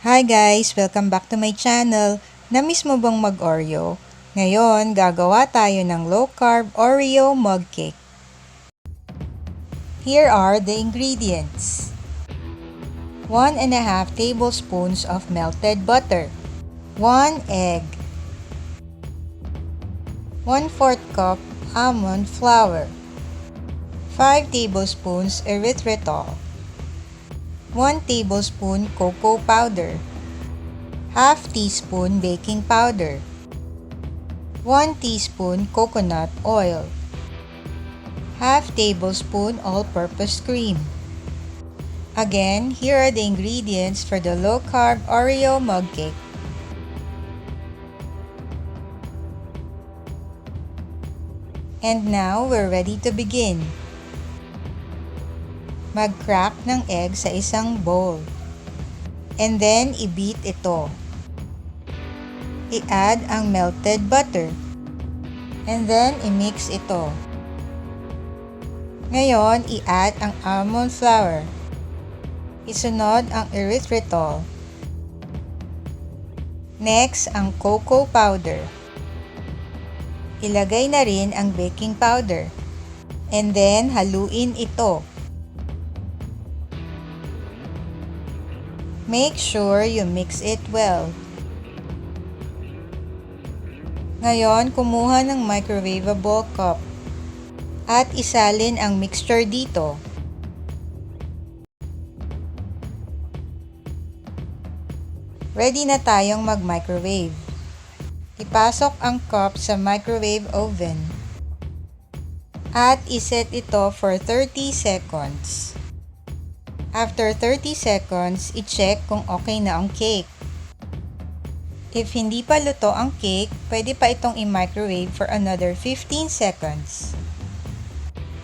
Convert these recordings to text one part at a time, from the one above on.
Hi guys! Welcome back to my channel. Namiss mo bang mag-Oreo? Ngayon, gagawa tayo ng low-carb Oreo mug cake. Here are the ingredients. 1.5 tablespoons of melted butter. 1 egg. 1/4 cup almond flour. 5 tablespoons erythritol. 1 tablespoon cocoa powder, half teaspoon baking powder, 1 teaspoon coconut oil, half tablespoon all-purpose cream. Again, here are the ingredients for the low-carb Oreo mug cake. And now, we're ready to begin. Mag-crack ng egg sa isang bowl. And then, i-beat ito. I-add ang melted butter. And then, i-mix ito. Ngayon, i-add ang almond flour. Isunod ang erythritol. Next, ang cocoa powder. Ilagay na rin ang baking powder. And then, haluin ito. Make sure you mix it well. Ngayon, kumuha ng microwavable cup at isalin ang mixture dito. Ready na tayong mag-microwave. Ipasok ang cup sa microwave oven at iset ito for 30 seconds. After 30 seconds, i-check kung okay na ang cake. If hindi pa luto ang cake, pwede pa itong i-microwave for another 15 seconds.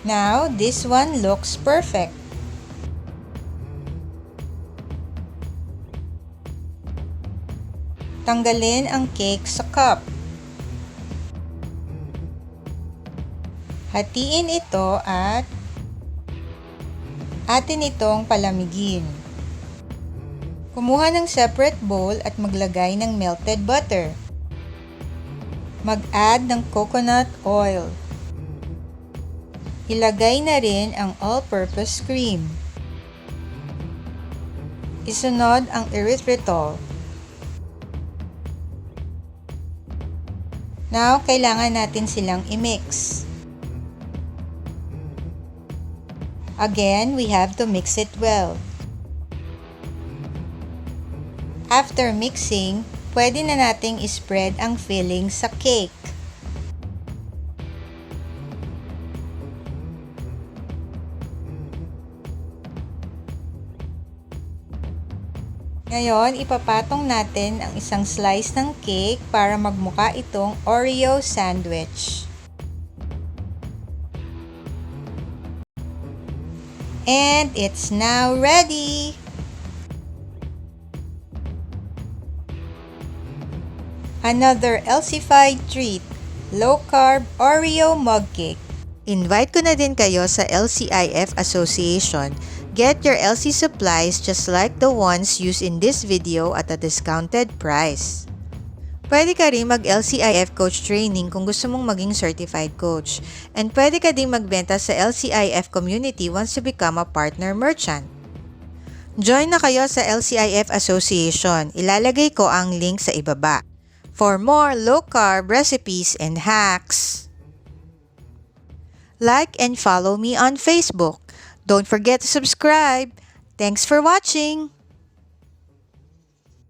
Now, this one looks perfect. Tanggalin ang cake sa cup. Hatiin ito at atin itong palamigin. Kumuha ng separate bowl at maglagay ng melted butter. Mag-add ng coconut oil. Ilagay na rin ang all-purpose cream. Isunod ang erythritol. Now, kailangan natin silang i-mix. Again, we have to mix it well. After mixing, pwede na nating i-spread ang filling sa cake. Ngayon, ipapatong natin ang isang slice ng cake para magmukha itong Oreo sandwich. And it's now ready! Another LC-fied treat, low-carb Oreo mug cake. Invite ko na din kayo sa LCIF Association. Get your LC supplies just like the ones used in this video at a discounted price. Pwede ka rin mag-LCIF coach training kung gusto mong maging certified coach. And pwede ka din magbenta sa LCIF community once you become a partner merchant. Join na kayo sa LCIF Association. Ilalagay ko ang link sa ibaba. For more low-carb recipes and hacks. Like and follow me on Facebook. Don't forget to subscribe. Thanks for watching!